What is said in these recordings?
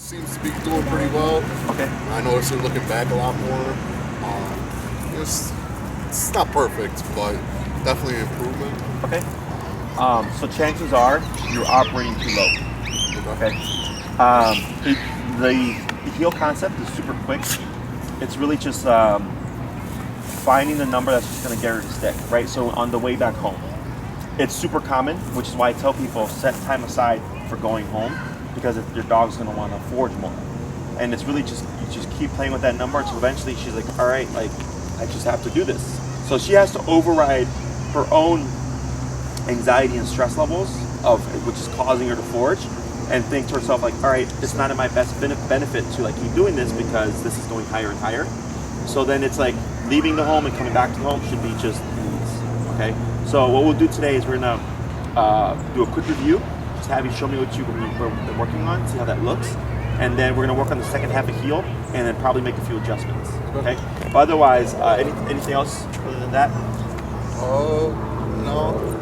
seems to be doing pretty well. Okay. I noticed her looking back a lot more. It's not perfect, but definitely an improvement. Okay. So chances are you're operating too low. Okay. The heel concept is super quick. It's really just finding the number that's just going to get her to stick, right? So on the way back home, it's super common, which is why I tell people set time aside for going home, because if your dog's going to want to forage more. And it's really just, you just keep playing with that number until eventually she's like, all right, like I just have to do this. So she has to override her own anxiety and stress levels of which is causing her to forage, and think to herself like, all right, it's not in my best benefit to like keep doing this because this is going higher and higher. So then it's like leaving the home and coming back to the home should be just ease. Okay. So what we'll do today is we're gonna do a quick review, just have you show me what you've been working on, see how that looks, and then we're gonna work on the second half of heel, and then probably make a few adjustments. Okay. But otherwise, anything else other than that? No.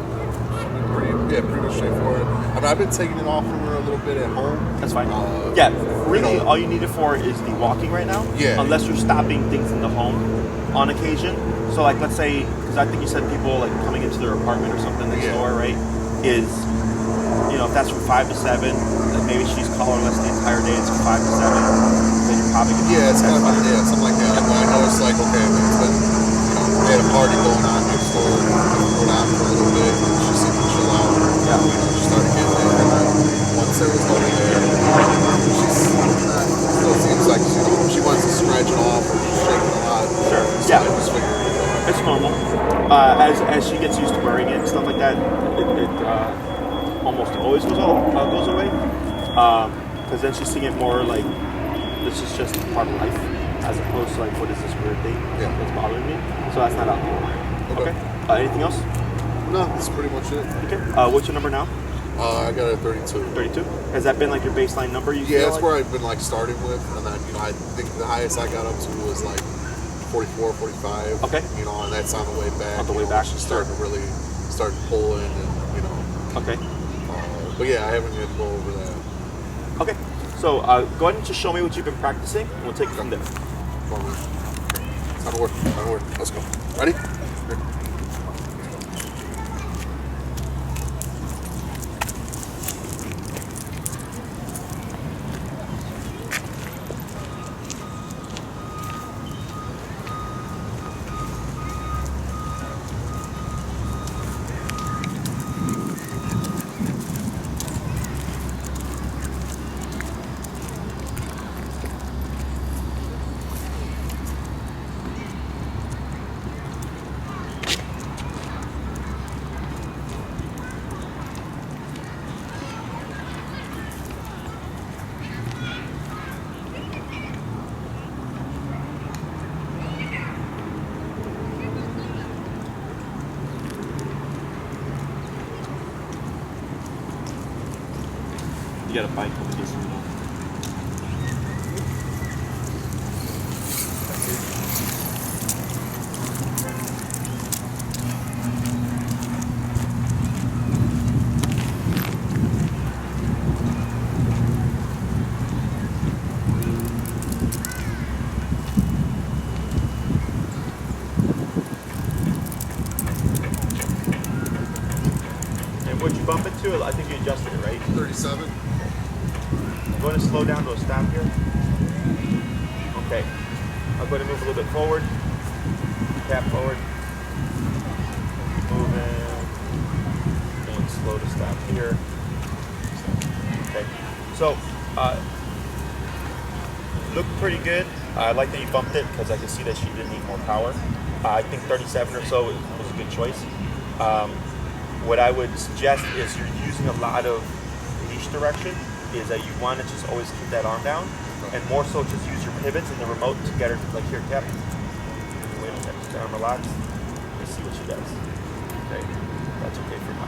Pretty much straightforward. I mean, I've been taking it off from her a little bit at home. That's fine. Really, all you need it for is the walking right now. Yeah. Unless you're stopping things in the home on occasion. So, like, let's say, because I think you said people like coming into their apartment or something next door, right? Is, you know, if that's from 5 to 7, then maybe she's collarless the entire day. It's from 5 to 7. Then you're probably gonna it's kind of something like that. When I know it's like, okay, it's been, they had a party going on next door, go down for a little bit, she seemed to chill out. Yeah. She started getting there, and then once there was over there, she still seems like she wants to scratch it off or shake it a lot. Sure. So I just figured, it's normal. As she gets used to wearing it and stuff like that, it almost always goes away. Because then she's seeing it more like this is just part of life, as opposed to like, what is this weird thing that's bothering me? So that's not out there. Okay. Anything else? No, that's pretty much it. Okay. What's your number now? I got a 32. 32? Has that been like your baseline number? That's where I've been like starting with, and then I think the highest I got up to was like 44, 45. Okay. And that's on the way back. On the way back. She's starting to really start pulling, and Okay. But yeah, I haven't yet go over that. Okay. So go ahead and just show me what you've been practicing, and we'll take it from there. Time to work. Let's go. Ready? Here. You got a bike over this one. And what'd you bump it to? I think you adjusted it, right? 37. I'm going to slow down to a stop here. Okay. I'm going to move a little bit forward. Tap forward. Moving. And slow to stop here. Okay. So, looked pretty good. I like that you bumped it because I can see that she did need more power. I think 37 or so was a good choice. What I would suggest is you're using a lot of leash direction, is that you want to just always keep that arm down, and more so just use your pivots and the remote to get her, like here, Cap. Wait a minute, the arm relaxed. Let's see what she does. Okay, that's okay for now.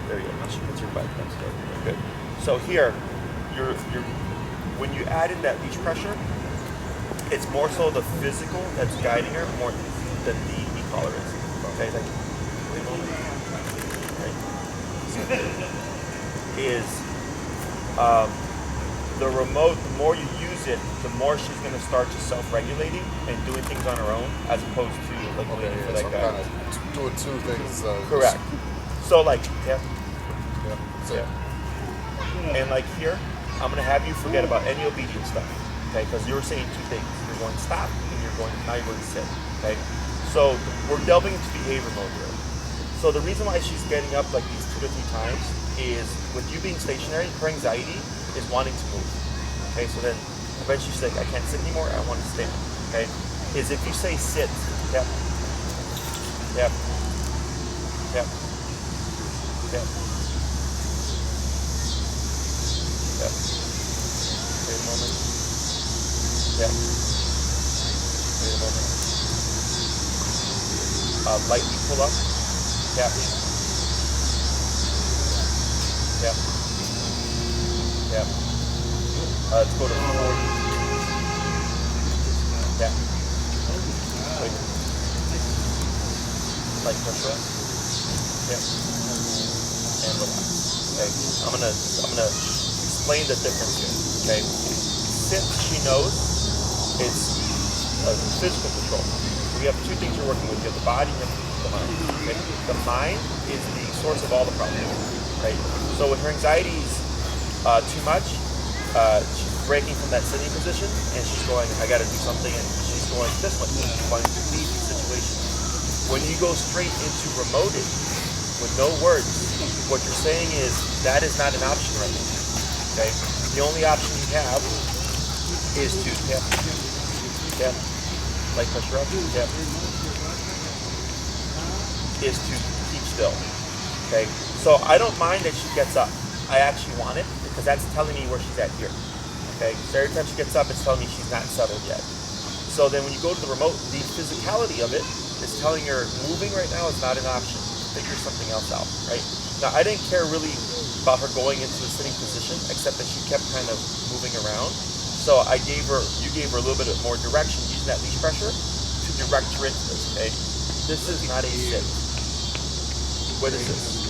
There you go, now she gets her butt, that's good. Good. So here, when you add in that leash pressure, it's more so the physical that's guiding her more than the e-collar is. Okay, like, wait a moment. Okay. Is the remote, the more you use it, the more she's going to start to self-regulating and doing things on her own, as opposed to like waiting for that so guy. I'm kind of doing two things. Correct. So like, yeah. So, And like here, I'm going to have you forget about any obedience stuff, okay? Because you were saying two things. You're going stop, and now you're going to sit, okay? So we're delving into behavior mode here. So the reason why she's getting up like these 2 to 3 times is with you being stationary, her anxiety is wanting to move, okay? So then eventually she's like, I can't sit anymore, I want to stand, okay? Is if you say sit, yep, yep, yep, yep. Yep. Wait a moment. Yep. Wait a moment. Lightly pull up. Yep. Yep. Yep. Let's go to 40. Yep. Wait. Light pressure up. Yep. And relax. Okay. I'm gonna explain the difference here, okay? Sit, she knows, it's physical control. We have 2 things you're working with. You have the body and the mind, okay? The mind is the source of all the problems, right? So with her anxieties too much, she's breaking from that sitting position, and she's going, I gotta do something, and she's going this way, she's wanting to leave the situation. When you go straight into remoted, with no words, what you're saying is, that is not an option right now. Okay. The only option you have is to tap, light pressure up, tap, is to keep still. Okay. So I don't mind that she gets up. I actually want it because that's telling me where she's at here. Okay. So every time she gets up, it's telling me she's not settled yet. So then when you go to the remote, the physicality of it is telling her moving right now is not an option. Figure something else out, right? Now I didn't care really about her going into a sitting position, except that she kept kind of moving around. So you gave her a little bit of more direction using that leash pressure to direct her into this, okay? This is not a sit. What is this?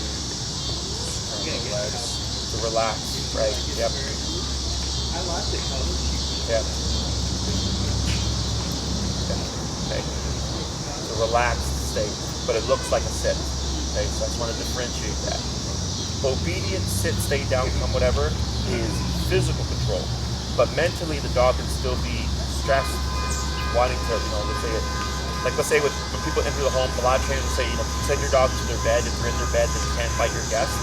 To relax, right? Yep. Yep. Okay. It's a relaxed state, but it looks like a sit. Okay, so I just want to differentiate that. Obedient, sit, stay down, come whatever, is physical control. But mentally, the dog can still be stressed, wanting to, let's say when people enter the home, a lot of trainers will say, send your dog to their bed. If they're in their bed, then you can't bite your guest.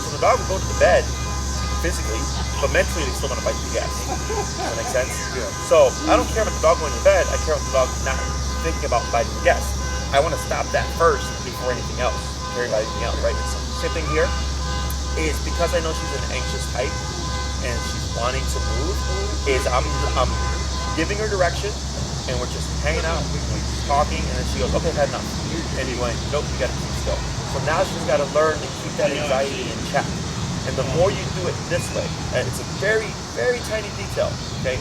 So the dog will go to the bed physically, but mentally, they still want to bite the guest. Does that make sense? Yeah. So I don't care about the dog going to bed. I care about the dog not thinking about biting the guest. I want to stop that first before anything else. Care about anything else, right? Same thing here. Is because I know she's an anxious type and she's wanting to move, is I'm giving her direction and we're just hanging out, talking, and then she goes, okay, I've had enough. And you're going, nope, you gotta keep still. So now she's gotta learn to keep that anxiety in check. And the more you do it this way, and it's a very, very tiny detail, okay,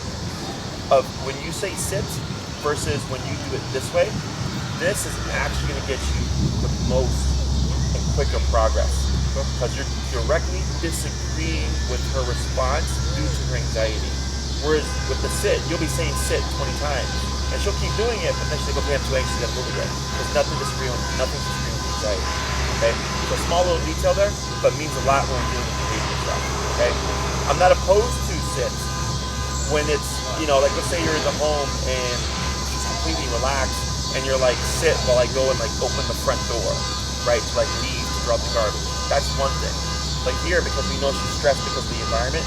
of when you say sit versus when you do it this way, this is actually gonna get you the most and quicker progress. Because you're directly disagreeing with her response due to her anxiety. Whereas with the sit, you'll be saying sit 20 times. And she'll keep doing it, but then she'll go, okay, I'm too anxious, I gotta move again. There's nothing disagreeing with anxiety. Okay? So a small little detail there, but means a lot when we're dealing with behavior stuff. Okay? I'm not opposed to sits when it's, like let's say you're in the home and she's completely relaxed and you're like, sit while I go and like open the front door, right? To like leave to drop the garbage. That's one thing. But here, because we know she's stressed because of the environment,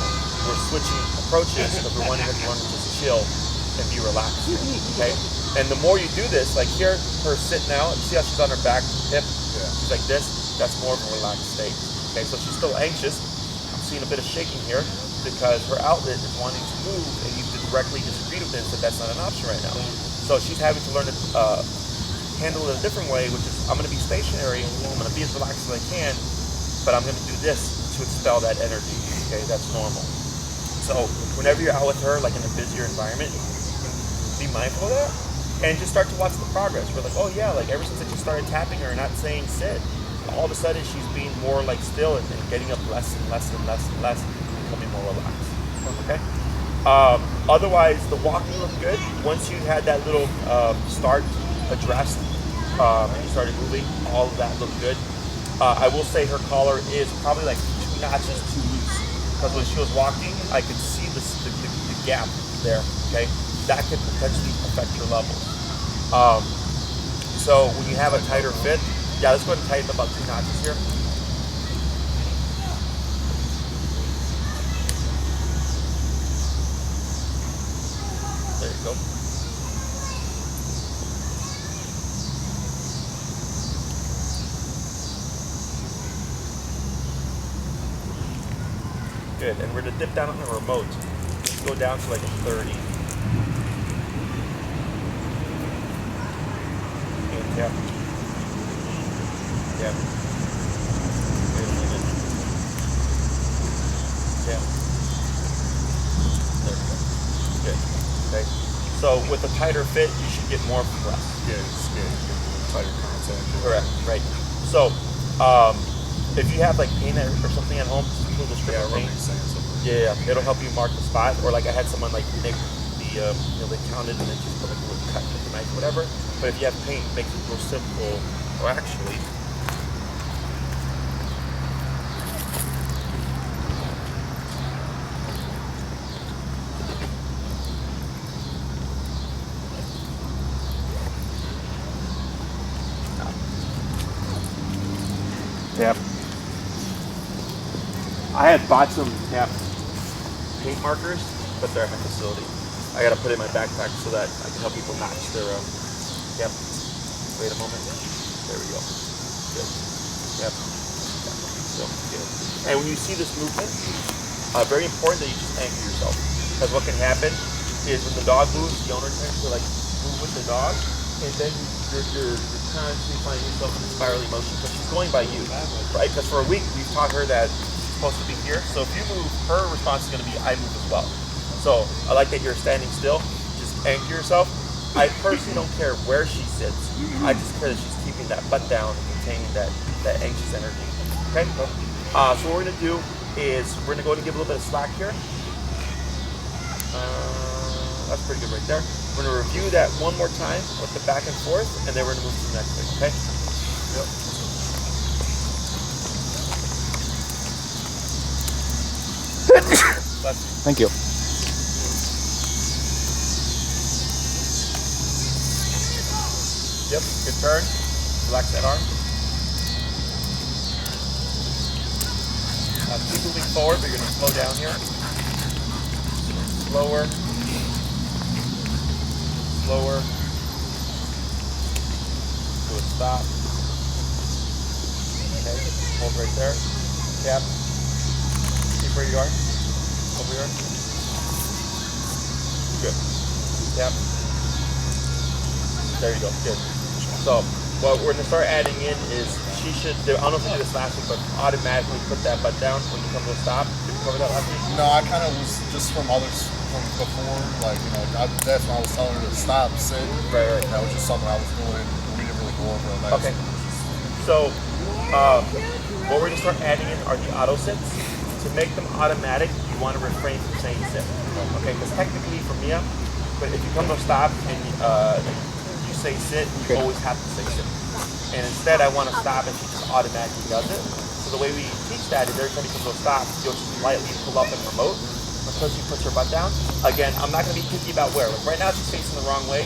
we're switching approaches because we want her to learn to just chill and be relaxed. Okay? And the more you do this, like here, her sit now, you see how she's on her back hip? Yeah. She's like this, that's more of a relaxed state. Okay, so she's still anxious. I'm seeing a bit of shaking here because her outlet is wanting to move and you directly disagree with this, that that's not an option right now. So she's having to learn to handle it a different way, which is I'm going to be stationary, I'm going to be as relaxed as I can, but I'm going to do this to expel that energy. Okay, that's normal. So whenever you're out with her, like in a busier environment, be mindful of that and just start to watch the progress. We're like, oh yeah, like ever since I just started tapping her and not saying sit, all of a sudden she's being more like still and getting up less and less and less and less, becoming more relaxed. Okay. Otherwise, the walking looked good. Once you had that little start addressed and you started moving, all of that looked good. I will say her collar is probably like 2 notches too loose, because when she was walking, I could see the gap there. Okay, that could potentially affect your levels. So when you have a tighter fit, yeah, let's go ahead and tighten about 2 notches here. There you go. Good, and we're gonna dip down on the remote. Let's go down to like a 30. And tap. Tap. Wait a minute. Tap. There we go. Good. Okay. So with a tighter fit, you should get more press. Yeah, it's good. Tighter contact. Correct. Right. So, if you have like pain or something at home, just pull the strip of pain. Yeah, it'll help you mark the spot. Or like I had someone like nick the, they counted and then just put like a little cut with the knife or whatever. But if you have pain, it makes it real simple. Or actually, tap. I had bought some tap paint markers, but they're at my facility. I gotta put it in my backpack so that I can help people notch their yep. Wait a moment. There we go. Good. Yep. So good. And when you see this movement, very important that you just anchor yourself. Because what can happen is when the dog moves, the owner tends to like move with the dog, and then you're constantly finding yourself in a spiraling motion because she's going by you, right? Because for a week we've taught her that she's supposed to be here. So if you move, her response is going to be I move as well. So I like that you're standing still. Just anchor yourself. I personally don't care where she sits. I just care that she's keeping that butt down and containing that anxious energy. Okay. So what we're going to do is we're going to go ahead and give a little bit of slack here. That's pretty good right there. We're going to review that one more time with the back and forth, and then we're going to move to the next thing, okay? Yep. Thank you. Yep, good turn. Relax that arm. Keep moving forward, but you're going to slow down here. Slower. Slower. Do a stop. Okay, hold right there. Tap. Keep where you are. Over here. Good. Tap. There you go. Good. So what we're going to start adding in is she should, I don't know if you did this last week, but automatically put that butt down when you come to a stop. Did you cover that last week? No, I kind of was just from others from before, like, that's when I was telling her to stop, sit. Right. That was just something I was doing. We didn't really go over it. Okay. So what we're going to start adding in are the auto sits. To make them automatic, you want to refrain from saying sit. Okay, because technically for Mia, but if you come to a stop and you say sit, you always have to say sit. And instead, I want to stop and she just automatically does it. So the way we teach that is every time you come to a stop, you'll just lightly pull up and remote until she puts her butt down. Again, I'm not going to be picky about where. Like right now, she's facing the wrong way.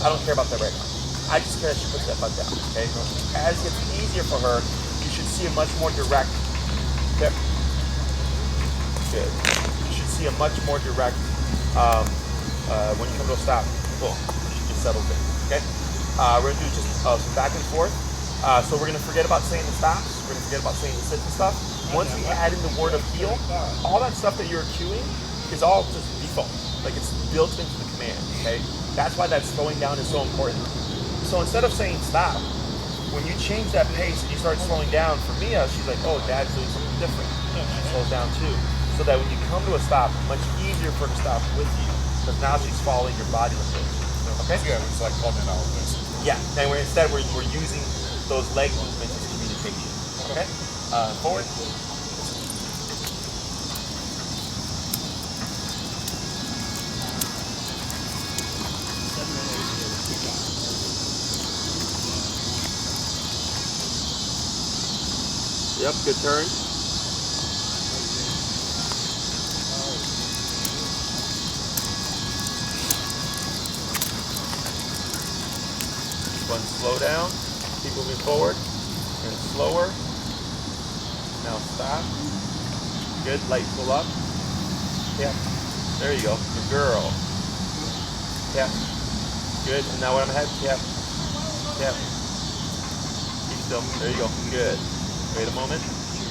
I don't care about that right now. I just care that she puts that butt down. Okay. As it gets easier for her, you should see a much more direct tip. Good. You should see a much more direct when you come to a stop. Boom. She just settles in. Okay. We're gonna do just some back and forth. So we're gonna forget about saying the stops. We're gonna forget about saying the sits and stuff. Once we add in the word of heel, all that stuff that you're cueing is all just default. Like it's built into the command. Okay. That's why that slowing down is so important. So instead of saying stop, when you change that pace and you start slowing down, for Mia, she's like, oh, Dad's doing something different. She slows down too. So that when you come to a stop, much easier for her to stop with you, because now she's following your body language. Okay? Yeah, it's like coming out of this. Yeah, and instead we're using those leg movements as communication. Okay? Forward. Yep, good turn. One, slow down, keep moving forward, and slower. Now stop. Good, light pull up. Yeah, there you go, good girl. Yeah, good, and now when I'm ahead, yeah. Keep still, there you go, good. Wait a moment,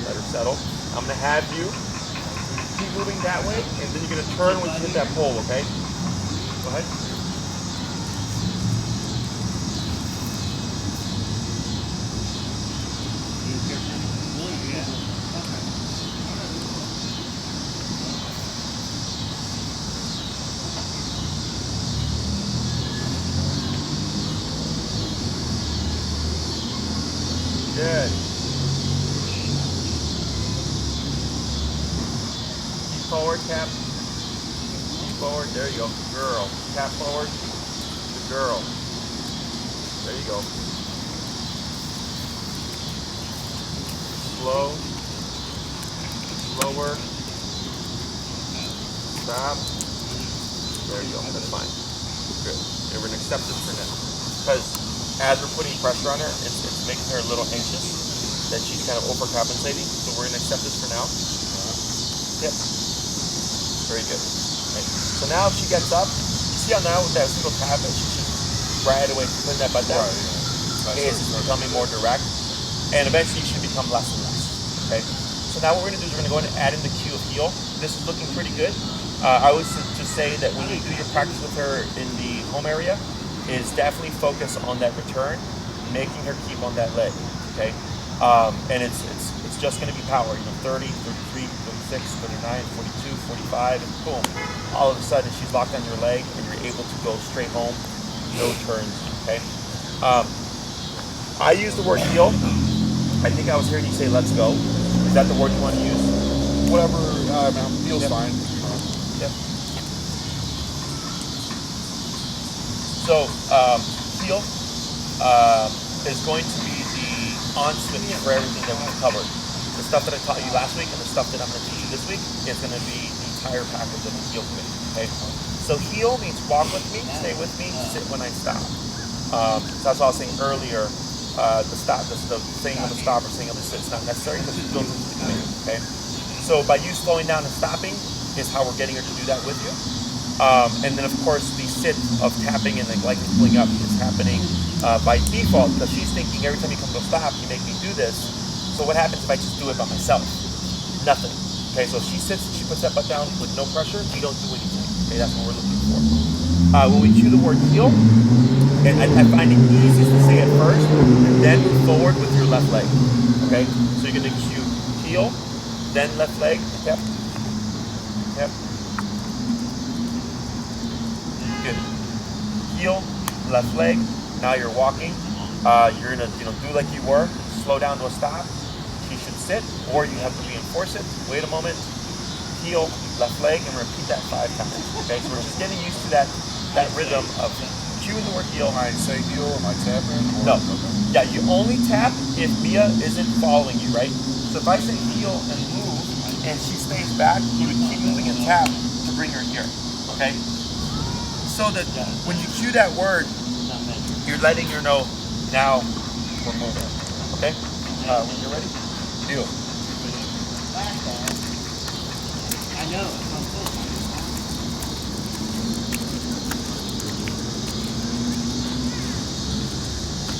let her settle. I'm gonna have you keep moving that way, and then you're gonna turn when you hit that pole, okay? Go ahead. Good. Keep forward, tap. Keep forward, there you go. Girl. Tap forward. Good girl. There you go. Slow. Slower. Stop. There you go. That's fine. Good. And we're going to accept this for now. Because as we're putting pressure on her, it's making her a little anxious that she's kind of overcompensating. So we're going to accept this for now. Yep. Very good. Okay. So now if she gets up, you see how now with that single tap, she should right away putting that butt down. Right, yeah. Okay, it's becoming more direct. And eventually you should become less and less. Okay. So now what we're going to do is we're going to go ahead and add in the cue of heel. This is looking pretty good. I always just say that when you do your practice with her in the home area, is definitely focus on that return, making her keep on that leg, okay? And it's just gonna be power, 30, 33, 36, 39, 42, 45, and boom. All of a sudden she's locked on your leg and you're able to go straight home, no turns, okay? I use the word heel. I think I was hearing you say let's go. Is that the word you want to use? Whatever, feels fine. Yep. So, heel is going to be the on switch for everything that we've covered. The stuff that I taught you last week and the stuff that I'm going to teach you this week is going to be the entire package of the heel committee. Okay? So heel means walk with me, stay with me, sit when I stop. So that's what I was saying earlier. The stop, the saying of the stop or saying of the sit is not necessary because it goes into the committee. Okay? So by you slowing down and stopping is how we're getting her to do that with you. And then of course the sit of tapping and like pulling up is happening by default because she's thinking every time you come to a stop you make me do this. So what happens if I just do it by myself? Nothing. Okay, so if she sits and she puts that butt down with no pressure, we don't do anything. Okay, that's what we're looking for. When we cue the word heel, and I find it easiest to say it first and then move forward with your left leg. Okay, so you're going to cue heel, then left leg, tap, tap. Good. Heel, left leg. Now you're walking. You're gonna, do like you were. Slow down to a stop. She should sit, or you have to reinforce it. Wait a moment. Heel, left leg, and repeat that 5 times. Okay, so we're just getting used to that rhythm of cueing the word heel. I say heel. Am I tapping? No. Yeah, you only tap if Mia isn't following you, right? So if I say heel and move, and she stays back, you would keep moving and tap to bring her here. Okay. So that when you cue that word, you're letting her know now we're moving. Okay? When you're ready, do it. I know.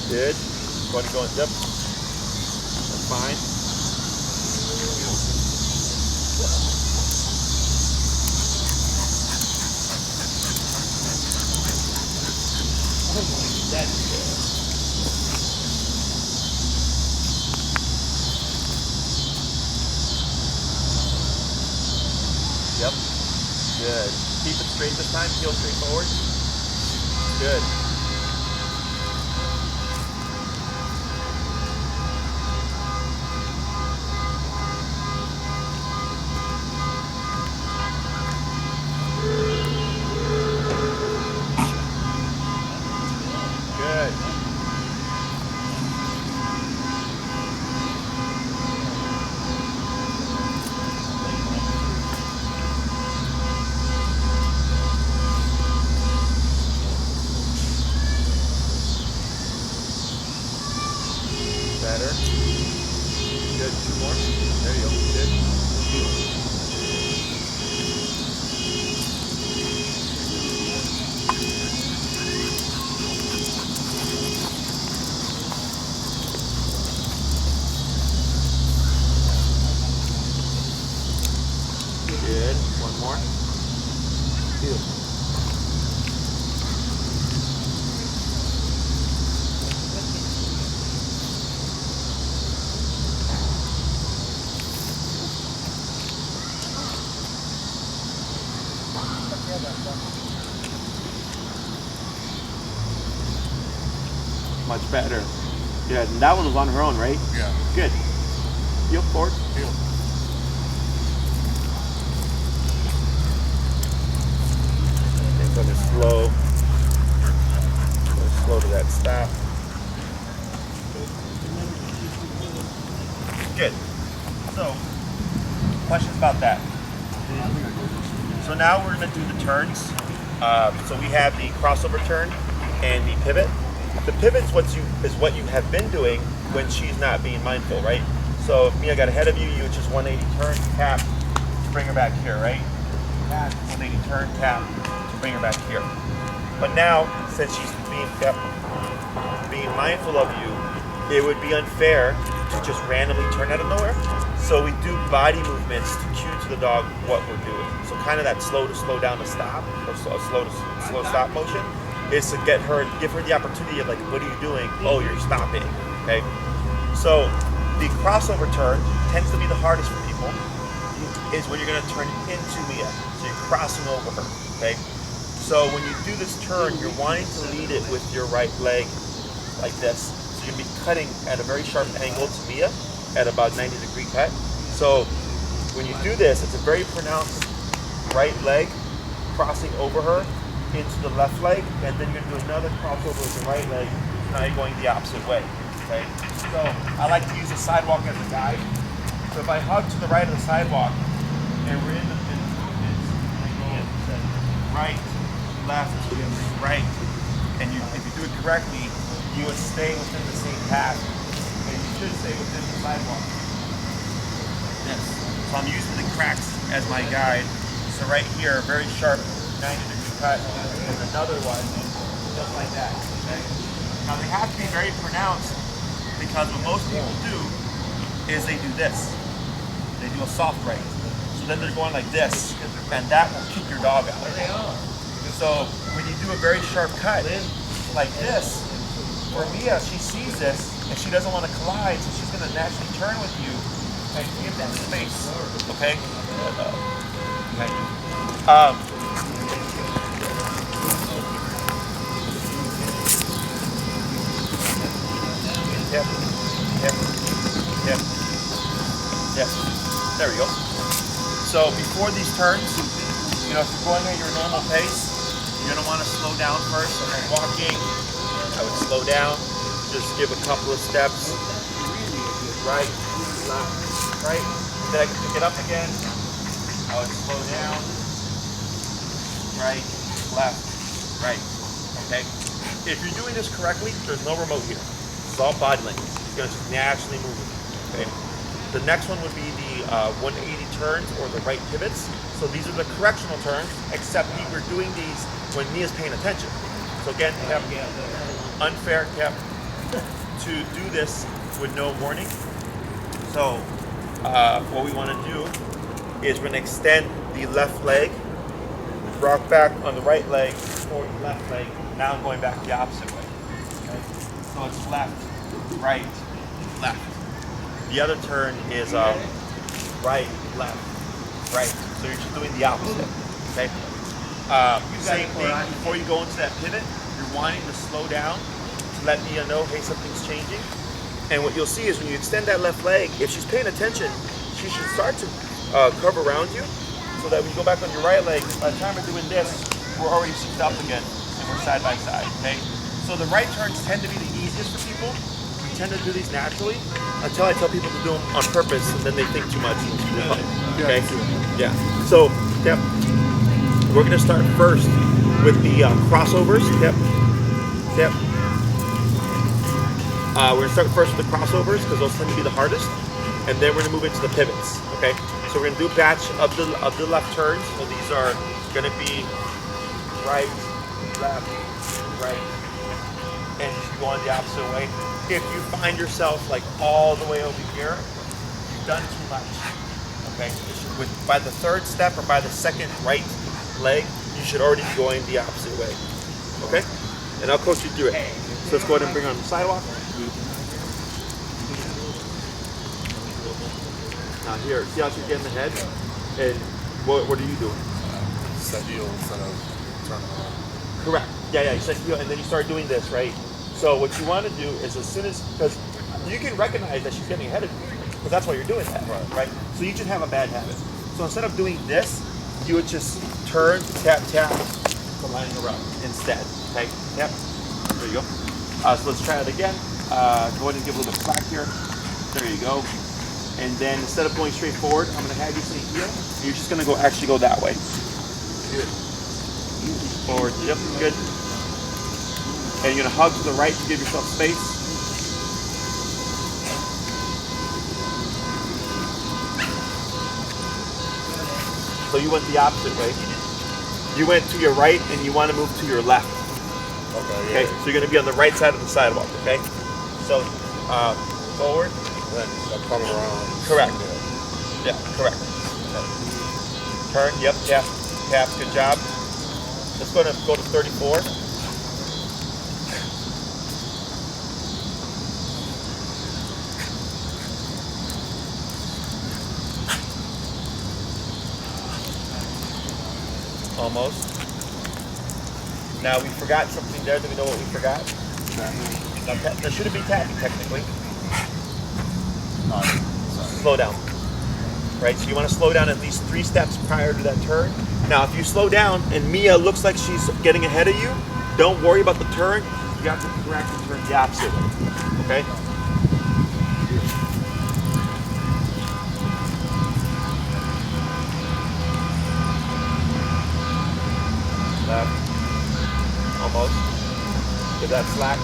Good. Go ahead and go and dip. That's fine. Yep. Good. Keep it straight this time. Heel straight forward. Good. Good. Good. One more. Heel. Much better. Yeah, and that one was on her own, right? Yeah. Good. Heel forward. Heel. And going to slow. Slow to that stop. Good. So, questions about that? So now we're going to do the turns. So we have the crossover turn and the pivot. The pivot's is what you have been doing when she's not being mindful, right? So if Mia got ahead of you, you would just 180 turn, tap, to bring her back here, right? Tap, 180 turn, tap, to bring her back here. But now, since she's being mindful of you, it would be unfair to just randomly turn out of nowhere. So we do body movements to cue to the dog what we're doing. So kind of that slow to slow down to stop, or slow to slow stop motion, is to give her the opportunity of like, what are you doing? Oh, you're stopping, okay? So the crossover turn tends to be the hardest for people, is when you're gonna turn into Mia. So you're crossing over her, okay? So when you do this turn, you're wanting to lead it with your right leg like this. So you're gonna be cutting at a very sharp angle to Mia at about 90-degree cut. So when you do this, it's a very pronounced right leg crossing over her into the left leg, and then you're gonna do another crossover with the right leg. Now you're going the opposite way, okay? So I like to use the sidewalk as a guide. So if I hug to the right of the sidewalk, and we're in the movements, I go right, left, right, and if you do it correctly, you would stay within the same path, and you should stay within the sidewalk. This. So I'm using the cracks as my guide. So right here, very sharp 90-degree cut, and another one just like that. Okay? Now they have to be very pronounced, because what most people do is they do this. They do a soft right. So then they're going like this, and that will kick your dog out. So when you do a very sharp cut like this, for Mia, she sees this and she doesn't want to collide, so she's going to naturally turn with you and give that space. Okay? Okay. Yep. There we go. So before these turns, if you're going at your normal pace, you're going to want to slow down first. So when walking, I would slow down, just give a couple of steps. Right, left, right. Then I can pick it up again. I would slow down. Right, left, right. Okay? If you're doing this correctly, there's no remote here. It's all body language. It's going to just naturally move. Okay? The next one would be the 180 turns, or the right pivots. So these are the correctional turns, except we're doing these when Mia's paying attention. So again, unfair to do this with no warning. So what we want to do is we're going to extend the left leg, rock back on the right leg, forward the left leg. Now I'm going back the opposite way. Okay? So it's left, right, left. The other turn is right, left, right. So you're just doing the opposite. Okay. Same thing. Before you go into that pivot, you're wanting to slow down to let Mia know, hey, something's changing. And what you'll see is when you extend that left leg, if she's paying attention, she should start to curve around you, so that when you go back on your right leg, by the time we're doing this, we're already synced up again, and we're side by side. Okay. So the right turns tend to be the easiest for people. We tend to do these naturally, until I tell people to do them on purpose, and then they think too much. Okay? Yeah. So, yep. We're going to start first with the crossovers. Yep. Yep. We're going to start first with the crossovers, because those tend to be the hardest, and then we're going to move into the pivots. Okay? So we're going to do a batch of the left turns. So these are going to be right, left, right, and just go on the opposite way. If you find yourself like all the way over here, you've done too much. Okay. By the third step or by the second right leg, you should already be going the opposite way. Okay? And I'll coach you through it. So let's go ahead and bring her on the sidewalk. Now here, see how she's getting the head? And what are you doing? Set heel instead of turning around. Correct. Yeah, you set heel, and then you start doing this, right? So what you want to do is as soon as, because you can recognize that she's getting ahead of you, because that's why you're doing that, right? So you just have a bad habit. So instead of doing this, you would just turn, tap, tap, to line her up instead. Okay, yep. There you go. So let's try it again. Go ahead and give a little bit of slack here. There you go. And then instead of going straight forward, I'm going to have you say heel. You're just going to actually go that way. Good. Forward. Yep. Good. And you're going to hug to the right to give yourself space. So you went the opposite way. You went to your right and you want to move to your left. Okay. So you're going to be on the right side of the sidewalk. Okay. So forward. Then come around. Correct. Yeah. Correct. Turn. Yep. Tap. Tap. Good job. Let's go to 34. Almost. Now we forgot something there. Do we know what we forgot? Now, there shouldn't be tapping technically. Slow down. Right, so you want to slow down at least 3 steps prior to that turn. Now, if you slow down and Mia looks like she's getting ahead of you, don't worry about the turn. You have to correct and turn the opposite way. Okay? Left. Almost. Give that slack.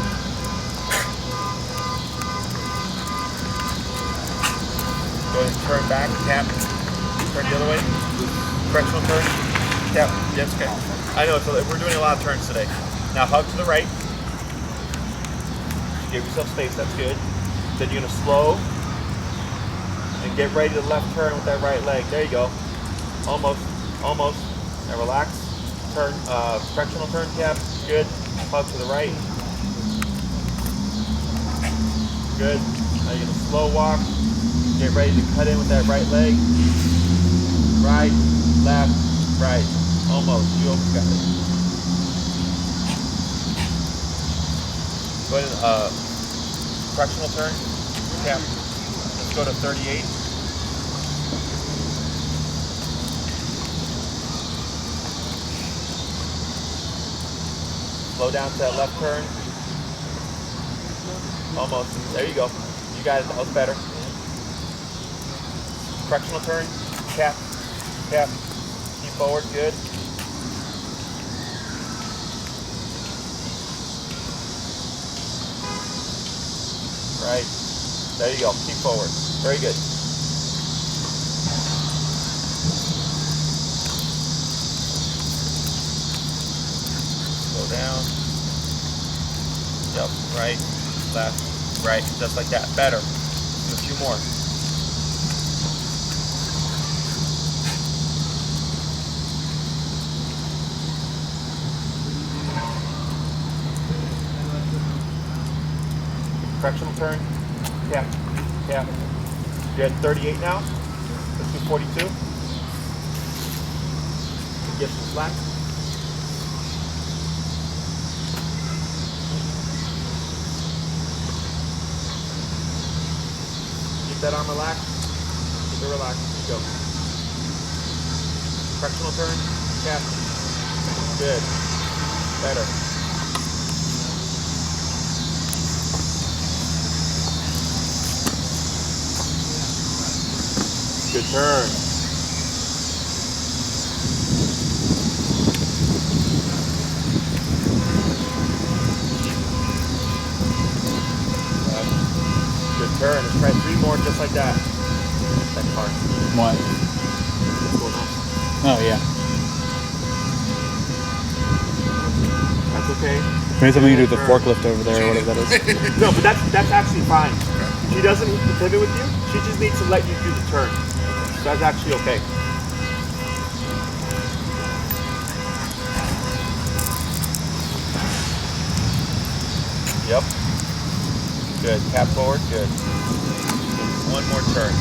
Go ahead and turn back, tap, turn the other way. Fractional turn, tap, yes, okay. I know, so we're doing a lot of turns today. Now hug to the right. Give yourself space, that's good. Then you're gonna slow and get ready to left turn with that right leg. There you go. Almost. Now relax. Turn, fractional turn, tap, good. Hug to the right. Good. Now you're gonna slow walk. Get ready to cut in with that right leg. Right, left, right. Almost. You almost got it. Go ahead and fractional turn. Tap. Let's go to 38. Slow down to that left turn. Almost. There you go. You got it. That was better. Fractional turn, tap, tap, keep forward, good. Right, there you go, keep forward, very good. Slow down, yep, right, left, right, just like that, better. Do a few more. Fractional turn, tap, tap. You're at 38 now. Let's do 42. Give some slack. Keep that arm relaxed. Keep it relaxed. Go. Fractional turn, tap. Good. Better. Good turn. Good turn. Let's try 3 more just like that. That part. What? What's going on? Oh, yeah. That's okay. Maybe something you do with the forklift over there or whatever that is. No, but that's actually fine. She doesn't need to pivot with you. She just needs to let you do the turn. That's actually okay. Yep. Good. Tap forward. Good. One more turn.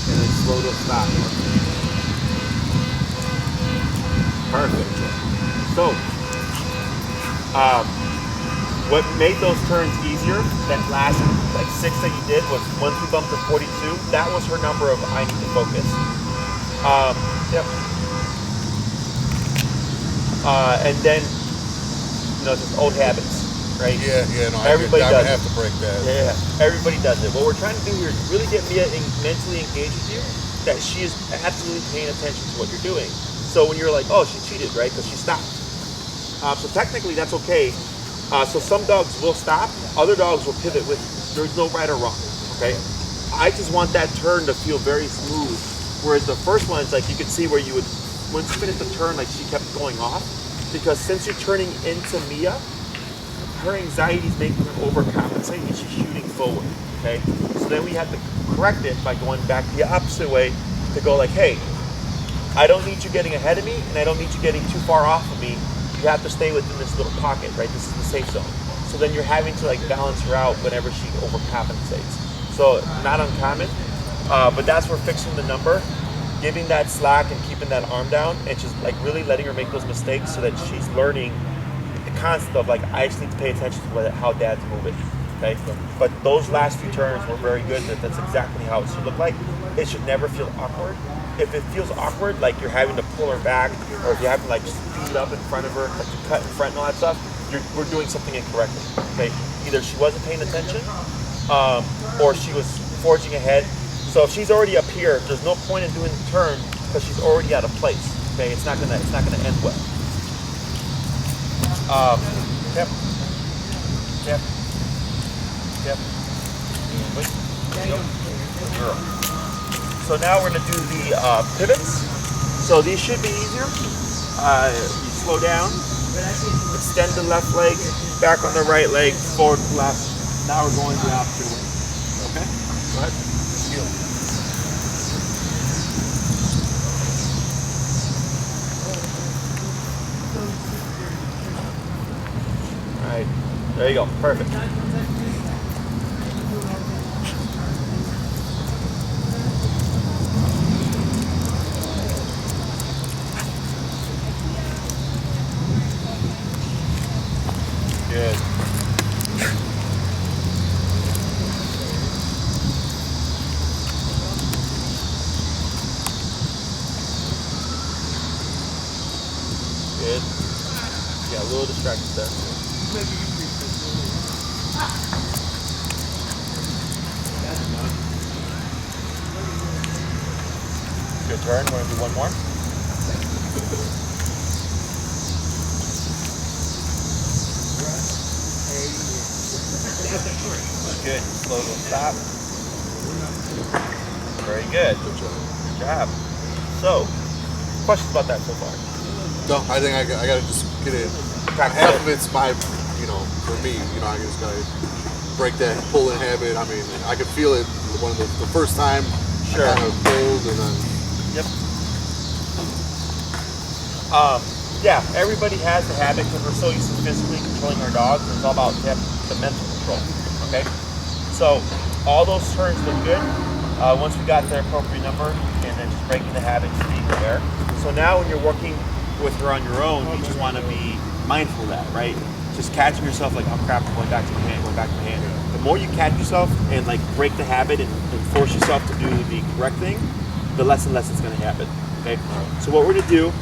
And then slow to stop. Perfect. So, what made those turns easier, that last like 6 that you did, was once we bumped to 42, that was her number of I need to focus. Yep. And then, just old habits, right? Yeah, no, Everybody I'm does gonna have to break that. Yeah, everybody does it. What we're trying to do here is really get Mia mentally engaged with you, that she is absolutely paying attention to what you're doing. So when you're like, oh, she cheated, right? Because she stopped. So technically that's okay. So some dogs will stop, other dogs will pivot with you. There's no right or wrong, okay? I just want that turn to feel very smooth. Whereas the first one, it's like you could see where you would, once you finish the turn, like she kept going off. Because since you're turning into Mia, her anxiety is making her overcompensate and she's shooting forward, okay? So then we have to correct it by going back the opposite way to go like, hey, I don't need you getting ahead of me and I don't need you getting too far off of me. You have to stay within this little pocket, right? This is the safe zone. So then you're having to like balance her out whenever she overcompensates. So not uncommon, but that's where fixing the number, giving that slack and keeping that arm down and just like really letting her make those mistakes so that she's learning the concept of like, I just need to pay attention to how dad's moving, okay? But those last few turns were very good. That's exactly how it should look like. It should never feel awkward. If it feels awkward, like you're having to pull her back, or if you have to like speed up in front of her, like to cut in front and all that stuff, we're doing something incorrectly, okay? Either she wasn't paying attention, or she was forging ahead. So if she's already up here, there's no point in doing the turn because she's already out of place, okay? It's not gonna end well. Yep. And wait. Good girl. So now we're gonna do the pivots. So these should be easier. You slow down, extend the left leg, back on the right leg, forward, left. Now we're going the opposite way. Okay? Go ahead. All right. There you go. Perfect. Good. Good. Yeah, a little distracted there. Good turn. Want to do one more? Good. Slow to stop. Very good. Good job. So, questions about that so far? No, I think I gotta just get it. Half of it's my, for me, I just gotta break that pulling habit. I mean, I could feel it the first time. Sure. I kind of pulled and then. Yep. Yeah, everybody has the habit because we're so used to physically controlling our dogs. It's all about the mental control. Okay. So all those turns look good. Once we got the appropriate number, and then just breaking the habit, just being there. So now when you're working with her on your own, you just want to be mindful of that, right? Just catching yourself like, oh crap, going back to my hand, going back to my hand. The more you catch yourself and like break the habit and force yourself to do the correct thing, the less and less it's going to happen. Okay. So what we're going to do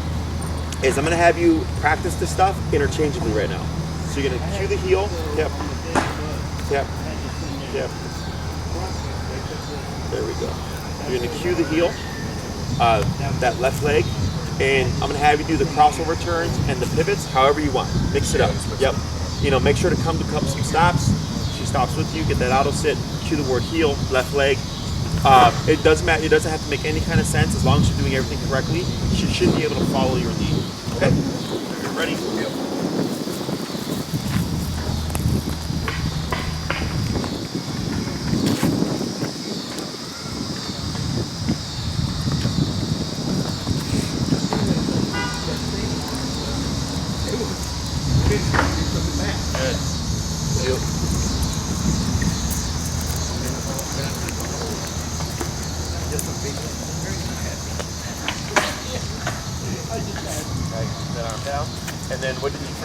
is I'm going to have you practice this stuff interchangeably right now. So you're going to cue the heel. Yep. Yep. Yep. There we go. You're going to cue the heel, that left leg, and I'm going to have you do the crossover turns and the pivots however you want. Mix it up. Yep. Make sure to come to some stops. She stops with you. Get that auto sit. Cue the word heel, left leg. It doesn't matter. It doesn't have to make any kind of sense as long as you're doing everything correctly. She should be able to follow your lead. Okay. Ready? Yep.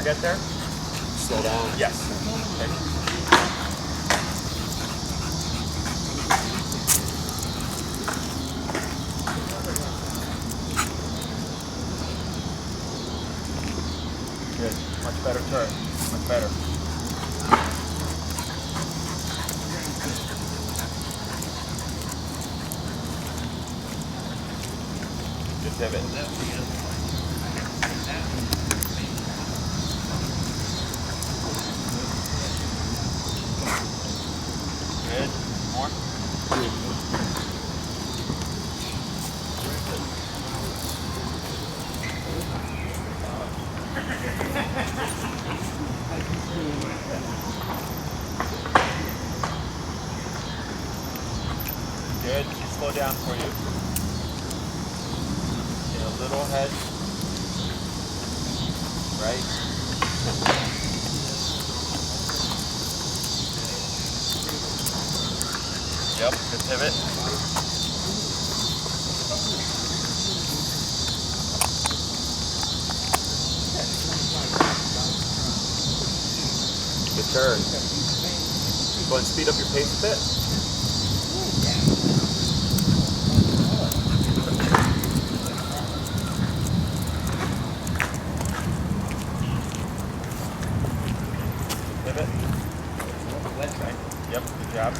forget there? Slow down. Yes. Okay. Good. Much better turn. Much better. Good pivot. Good. More. Good. Slow down for you. Get a little head. Right. Yep. Good pivot. Good turn. Go ahead and speed up your pace a bit. Pivot. Right. Yep, good job.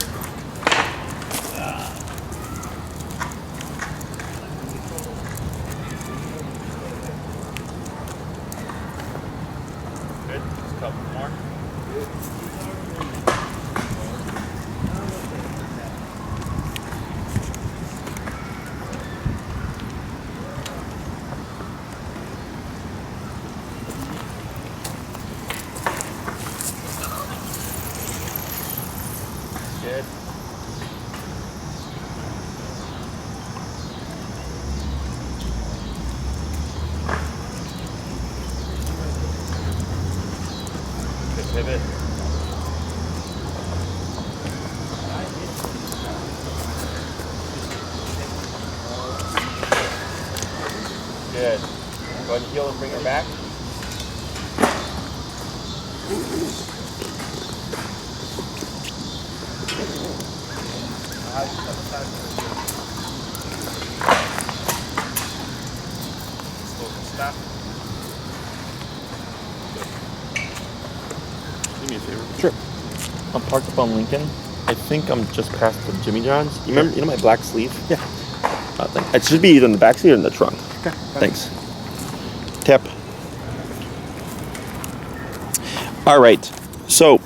Good. Just a couple more. Good. Good pivot. Good. Go ahead and heel and bring her back. Stop. Do me a favor. Sure. I'm parked up on Lincoln. I think I'm just past the Jimmy John's. You remember, you know my black sleeve? Yeah. It should be either in the back seat or in the trunk. Okay. Thanks. Tap. All right. So,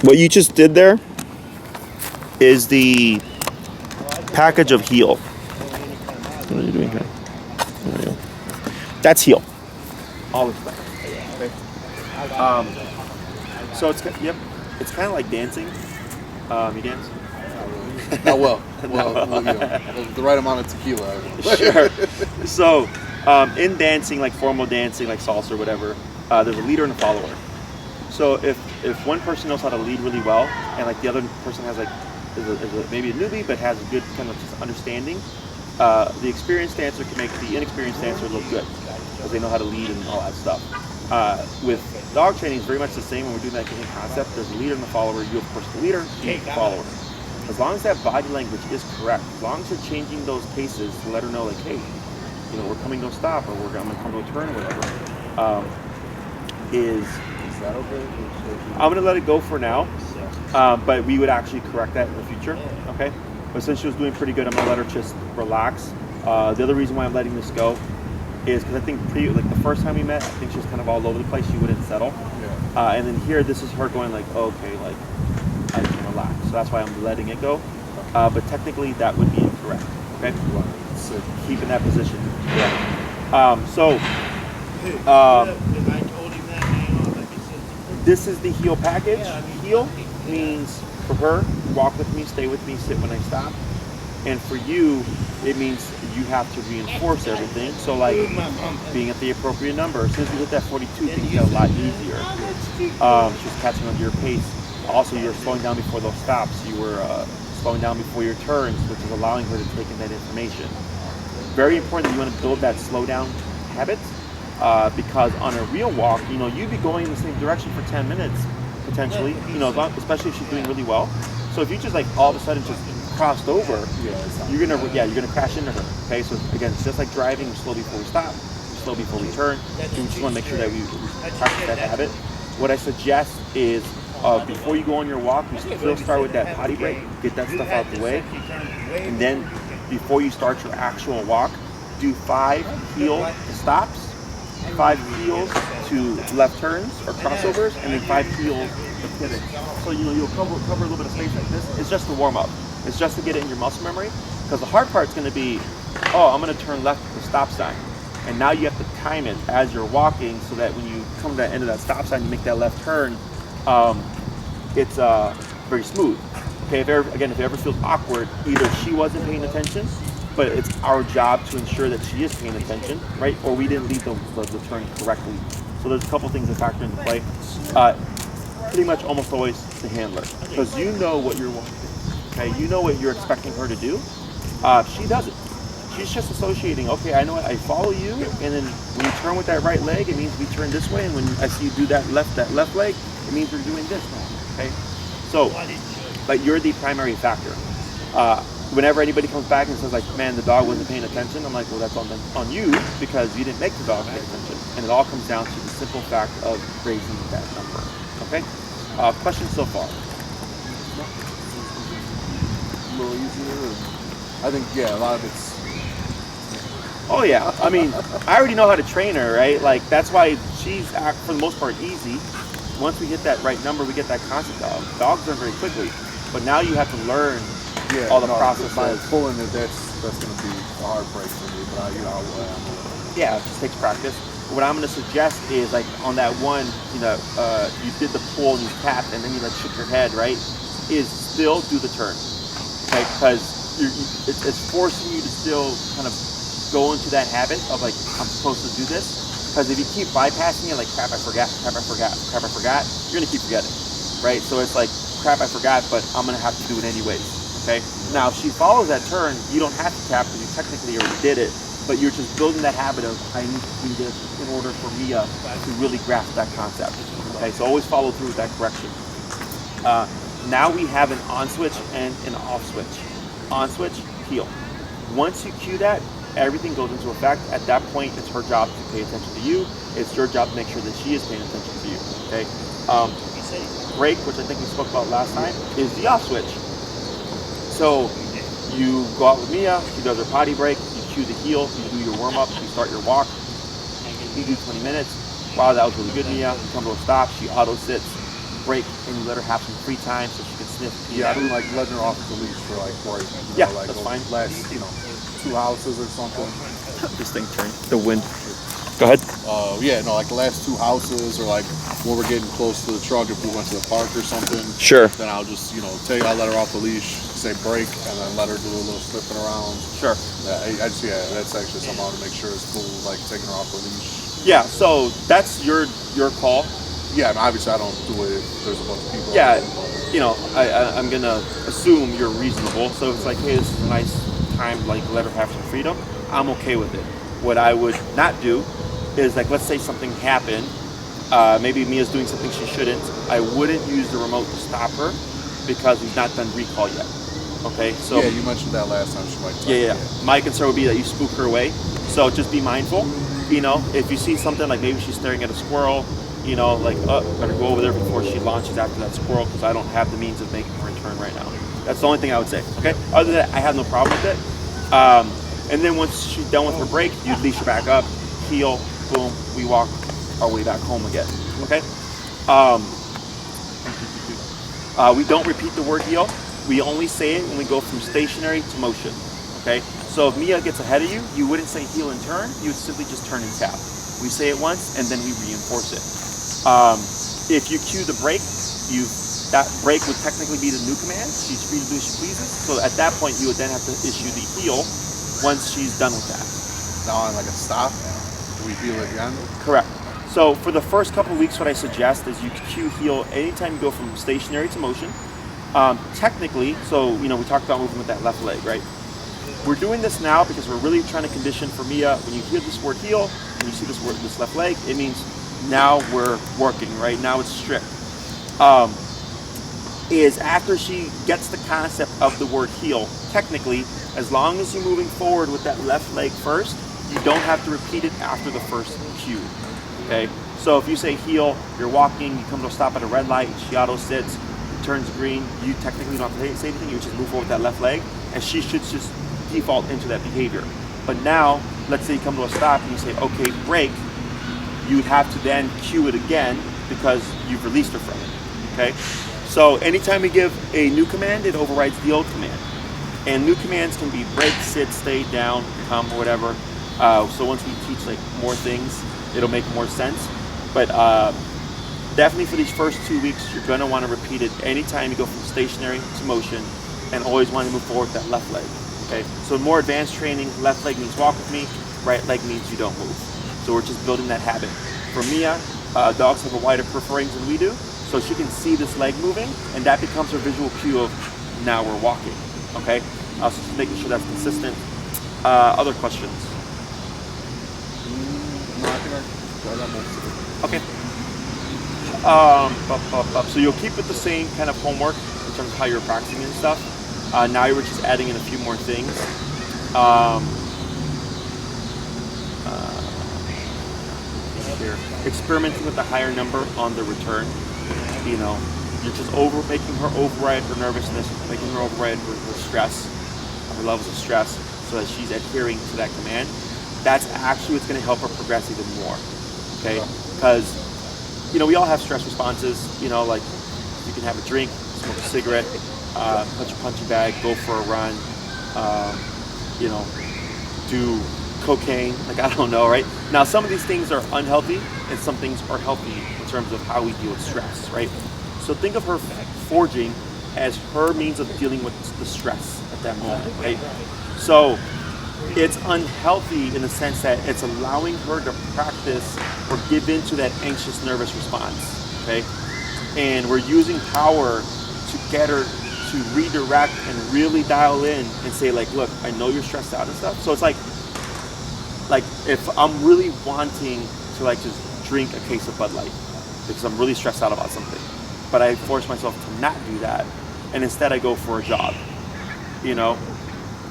what you just did there is the package of heel. What are you doing here? There we go. That's heel. Always back. Okay. So it's it's kind of like dancing. You dance? Not well. Well, you know, the right amount of tequila. Sure. So in dancing, like formal dancing, like salsa or whatever, there's a leader and a follower. So if one person knows how to lead really well, and like the other person has like is maybe a newbie but has a good kind of just understanding, the experienced dancer can make the inexperienced dancer look good because they know how to lead and all that stuff. With dog training, it's very much the same when we're doing that same concept. There's a leader and a follower. You, of course, the leader, you, the follower. As long as that body language is correct, as long as you're changing those paces to let her know, like, hey, you know, we're coming to a stop, or I'm going to come to a turn, or whatever, is that okay? I'm going to let it go for now, but we would actually correct that in the future, okay? But since she was doing pretty good, I'm going to let her just relax. The other reason why I'm letting this go is because I think like the first time we met, I think she was kind of all over the place. She wouldn't settle. Yeah. And then here, this is her going like, oh, okay, like I can relax. So that's why I'm letting it go. But technically, that would be incorrect. Okay. So keep in that position. Yeah. This is the heel package. Heel means for her, walk with me, stay with me, sit when I stop. And for you, it means you have to reinforce everything. So like being at the appropriate number. As soon as you hit that 42, things get a lot easier. Just catching on to your pace. Also, you're slowing down before those stops. You were slowing down before your turns, which is allowing her to take in that information. Very important that you want to build that slow down habit. because on a real walk, you'd be going in the same direction for 10 minutes potentially, especially if she's doing really well. So if you just like all of a sudden just crossed over, you're gonna crash into her. Okay, so again, it's just like driving. We slow before we stop, we slow before we turn. We just want to make sure that we practice that habit. What I suggest is before you go on your walk, you still start with that potty break, get that stuff out the way, and then before you start your actual walk, do 5 heel stops, 5 heels to left turns or crossovers, and then 5 heels to pivot. So you'll cover a little bit of space like this. It's just to warm up. It's just to get it in your muscle memory, because the hard part's going to be, I'm going to turn left at the stop sign. And now you have to time it as you're walking so that when you come to the end of that stop sign, you make that left turn, it's very smooth. Okay, if it ever feels awkward, either she wasn't paying attention, but it's our job to ensure that she is paying attention, right? Or we didn't lead the turn correctly. So there's a couple things that factor into play. Pretty much almost always the handler, because you know what you're wanting. Okay, you know what you're expecting her to do. She doesn't. She's just associating, okay, I know I follow you, and then when you turn with that right leg, it means we turn this way, and when I see you do that left leg, it means we're doing this now, okay? So, but you're the primary factor. Whenever anybody comes back and says like, man, the dog wasn't paying attention, I'm like, well, that's on you, because you didn't make the dog pay attention. And it all comes down to the simple fact of raising that number, okay? Questions so far? A little easier. I think, a lot of it's. Oh yeah, I mean, I already know how to train her, right? Like that's why she's for the most part easy. Once we hit that right number, we get that concept of dogs learn very quickly. But now you have to learn all the processes. By pulling it, that's going to be a hard break for me. But yeah, it just takes practice. What I'm going to suggest is like on that one, you did the pull and you tapped and then you like shook your head, right? Is still do the turn, okay? Because it's forcing you to still kind of go into that habit of like, I'm supposed to do this. Because if you keep bypassing it, like crap, I forgot, you're gonna keep forgetting, right? So it's like, crap, I forgot, but I'm gonna have to do it anyways, okay? Now, if she follows that turn, you don't have to tap because you technically already did it, but you're just building that habit of, I need to do this in order for Mia to really grasp that concept, okay? So always follow through with that correction. Now we have an on switch and an off switch. On switch, heel. Once you cue that, everything goes into effect. At that point, it's her job to pay attention to you. It's your job to make sure that she is paying attention to you, okay? Break, which I think we spoke about last time, is the off switch. So you go out with Mia, she does her potty break, you cue the heel, you do your warm up, you start your walk, you do 20 minutes. Wow, that was really good, Mia. You come to a stop, she auto sits, break, and you let her have some free time so she can sniff. I don't like letting her off the leash for like break. That's fine. Last, 2 houses or something. This thing turned. The wind. Go ahead. Like the last 2 houses, or like when we're getting close to the truck, if we went to the park or something. Sure. Then I'll just, I'll let her off the leash, say break, and then let her do a little flipping around. Sure. That's actually something I want to make sure is cool, like taking her off the leash. Yeah, so that's your call. Yeah, and obviously I don't do it if there's a bunch of people. Yeah, I'm gonna assume you're reasonable. So it's like, hey, this is a nice time, like let her have some freedom. I'm okay with it. What I would not do is like, let's say something happened. Maybe Mia's doing something she shouldn't. I wouldn't use the remote to stop her because we've not done recall yet. Okay, so you mentioned that last time. She might. Yeah. My concern would be that you spook her away. So just be mindful. If you see something like maybe she's staring at a squirrel, better go over there before she launches after that squirrel because I don't have the means of making her turn right now. That's the only thing I would say. Okay. Other than that, I have no problem with it. And then once she's done with her break, you leash her back up, heel, boom, we walk our way back home again. Okay. We don't repeat the word heel. We only say it when we go from stationary to motion. Okay. So if Mia gets ahead of you, you wouldn't say heel and turn. You would simply just turn and tap. We say it once and then we reinforce it. If you cue the break, that break would technically be the new command. She's free to do as she pleases. So at that point, you would then have to issue the heel once she's done with that. Now on like a stop, we heel it again? Correct. So for the first couple of weeks, what I suggest is you cue heel anytime you go from stationary to motion. Technically, so we talked about moving with that left leg, right? we're doing this now because we're really trying to condition for Mia. When you hear this word heel, when you see this word, this left leg, it means now we're working, right? Now it's strict. Is after she gets the concept of the word heel, technically, as long as you're moving forward with that left leg first, you don't have to repeat it after the first cue, okay? So if you say heel, you're walking, you come to a stop at a red light, she auto sits, it turns green, you technically don't have to say anything, you just move forward with that left leg, and she should just default into that behavior. But now, let's say you come to a stop and you say, okay, break, you would have to then cue it again because you've released her from it, okay? So anytime we give a new command, it overrides the old command. And new commands can be break, sit, stay, down, come, or whatever. So once we teach like more things, it'll make more sense. But definitely for these first 2 weeks, you're gonna wanna repeat it anytime you go from stationary to motion, and always want to move forward with that left leg, okay? So more advanced training, left leg means walk with me, right leg means you don't move. So we're just building that habit. For Mia, dogs have a wider peripherals than we do, so she can see this leg moving, and that becomes her visual cue of now we're walking, okay? So just making sure that's consistent. Other questions? Okay. So you'll keep it the same kind of homework in terms of how you're practicing and stuff. Now you're just adding in a few more things. Here, experimenting with the higher number on the return. You know, you're just making her override her nervousness, making her override her stress, her levels of stress, so that she's adhering to that command. That's actually what's going to help her progress even more. Okay, because you know we all have stress responses. You know, like you can have a drink, smoke a cigarette, punch a punching bag, go for a run, you know, do cocaine, like I don't know, right? Now some of these things are unhealthy and some things are healthy in terms of how we deal with stress, right? So think of her forging as her means of dealing with the stress at that moment, right? So it's unhealthy in the sense that it's allowing her to practice or give into that anxious, nervous response, okay? And we're using power to get her to redirect and really dial in and say like, look, I know you're stressed out and stuff. So it's like if I'm really wanting to like just drink a case of Bud Light because I'm really stressed out about something, but I force myself to not do that, and instead I go for a jog, you know,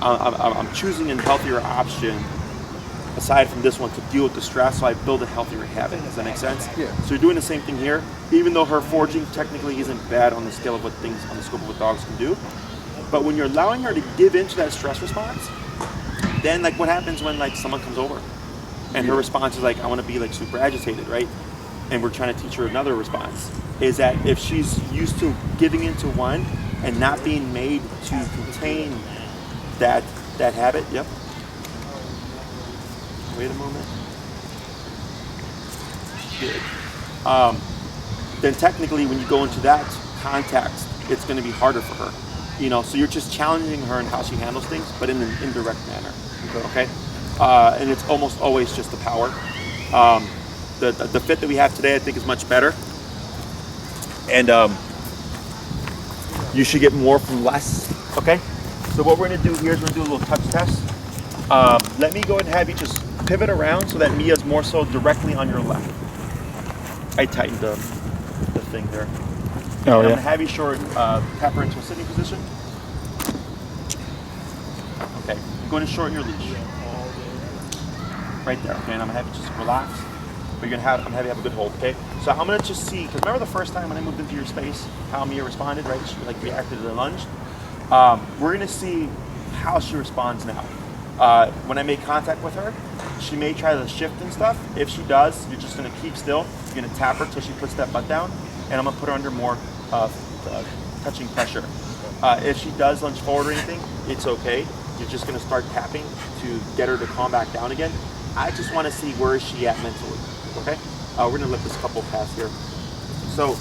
I'm choosing a healthier option aside from this one to deal with the stress, so I build a healthier habit. Does that make sense? Yeah. So you're doing the same thing here, even though her forging technically isn't bad on the scale of what things, on the scope of what dogs can do. But when you're allowing her to give into that stress response, then like what happens when like someone comes over and her response is like, I want to be like super agitated, right? And we're trying to teach her another response, is that if she's used to giving into one and not being made to contain that habit, yep. Wait a moment. Good. Then technically when you go into that context, it's going to be harder for her. You know, so you're just challenging her in how she handles things, but in an indirect manner. Okay? And it's almost always just the power. The fit that we have today, I think, is much better. And you should get more from less. Okay? So what we're going to do here is we're going to do a little touch test. Let me go ahead and have you just pivot around so that Mia's more so directly on your left. I tightened the thing there. Oh, I'm yeah. going to have you short tap her into a sitting position. Okay, I'm going to shorten your leash. Right there, okay, and I'm going to have you just relax. But I'm going to have you have a good hold, okay? So I'm going to just see, because remember the first time when I moved into your space, how Mia responded, right? She like reacted to the lunge. We're going to see how she responds now. When I make contact with her, she may try to shift and stuff. If she does, you're just going to keep still. You're going to tap her till she puts that butt down, and I'm going to put her under more touching pressure. If she does lunge forward or anything, it's okay. You're just going to start tapping to get her to calm back down again. I just want to see where is she at mentally, okay? We're going to let this couple pass here. So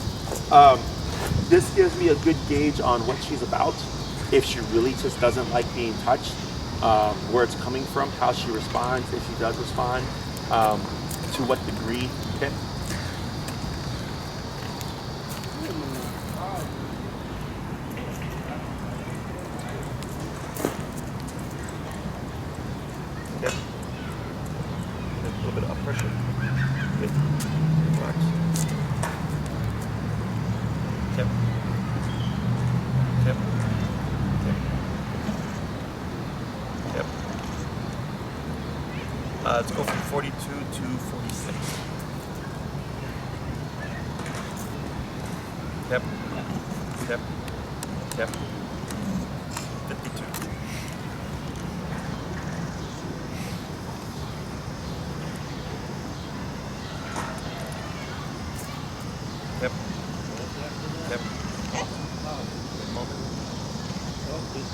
this gives me a good gauge on what she's about. If she really just doesn't like being touched, where it's coming from, how she responds, if she does respond, to what degree, okay? Tip. Tip. Tip. Tip. Let's go from 42 to 46. Tip. Tip. Tip. 52. Yep. Yep. Wait a moment. Wait.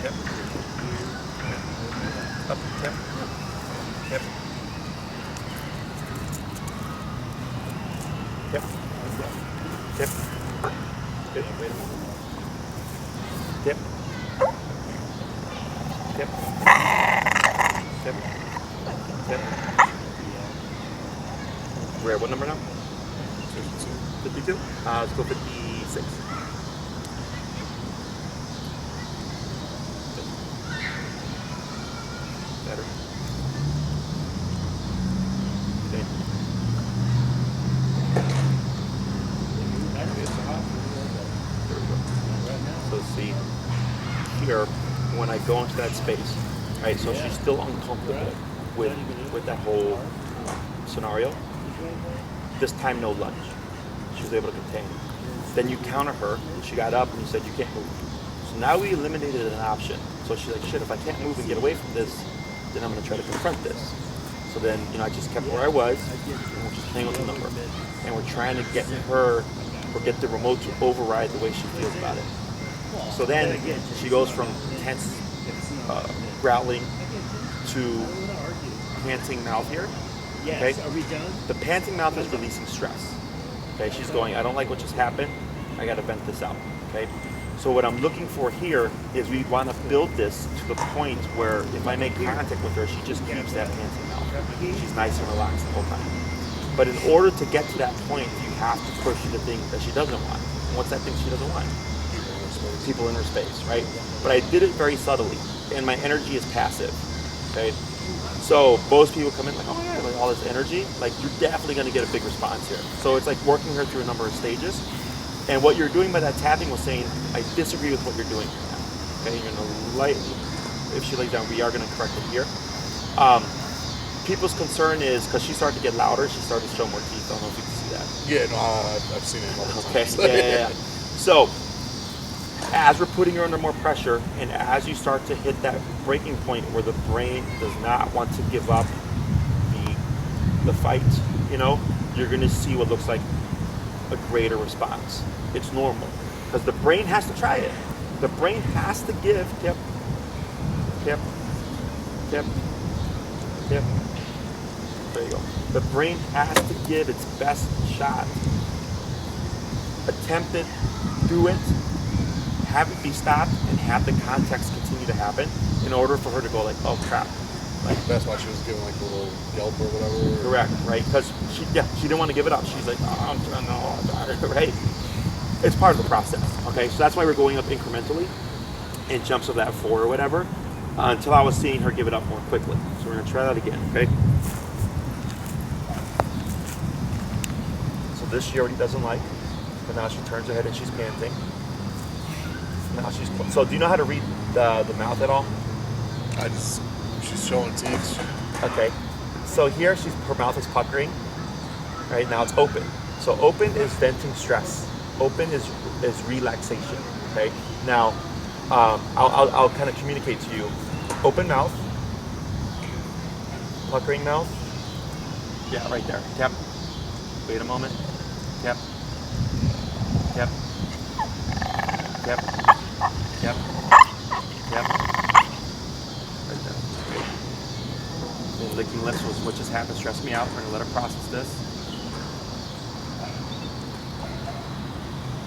Yep. Up. Yep. Yep. Yep. Yep. Good. Wait a moment. Yep. Yep. Yep. Yep. We're at what number now? 52. Let's go 56. Better. Okay. There we go. So see here, when I go into that space, right? So she's still uncomfortable with that whole scenario. This time, no lunge. She was able to contain. Then you counter her, and she got up, and you said you can't move. So now we eliminated an option. So she's like, shit, if I can't move and get away from this, then I'm gonna try to confront this. So then, I just kept where I was, and we're just playing with the number. And we're trying to get her, or get the remote to override the way she feels about it. So then, she goes from tense, growling to panting mouth here. Okay? Are we done? The panting mouth is releasing stress. Okay, she's going, I don't like what just happened. I gotta vent this out. Okay? So what I'm looking for here is we want to build this to the point where if I make contact with her, she just keeps that panting mouth. She's nice and relaxed the whole time. But in order to get to that point, you have to push the thing that she doesn't want. And what's that thing she doesn't want? People in her space, right? But I did it very subtly, and my energy is passive. Okay? So most people come in like, oh my God, like all this energy, like you're definitely gonna get a big response here. So it's like working her through a number of stages. And what you're doing by that tapping was saying, I disagree with what you're doing right now. Okay, you're gonna lightly, if she lays down, we are gonna correct it here. People's concern is, because she started to get louder, she started to show more teeth. I don't know if you can see that. Yeah, no, I've seen it multiple Okay, times. yeah. So, as we're putting her under more pressure, and as you start to hit that breaking point where the brain does not want to give up the fight, you're gonna see what looks like a greater response. It's normal, because the brain has to try it. The brain has to give, tip. There you go. The brain has to give its best shot. Attempt it, do it, have it be stopped, and have the context continue to happen in order for her to go like, oh crap. Like, That's why she was giving like a little yelp or whatever. correct, right? Because she didn't want to give it up. She's like, oh, no, right? It's part of the process, okay? So that's why we're going up incrementally in jumps of that 4 or whatever, until I was seeing her give it up more quickly. So we're gonna try that again, okay? So this she already doesn't like, but now she turns her head and she's panting. Now she's, so do you know how to read the mouth at all? She's showing teeth. Okay, so here her mouth is puckering. Right now it's open. So open is venting stress. Open is relaxation. Okay. Now I'll kind of communicate to you. Open mouth, puckering mouth. Yeah, right there. Tap. Wait a moment. Tap. Tap. Tap. Tap. Tap. Right there. And licking lips was what just happened. Stressed me out. We're gonna let her process this.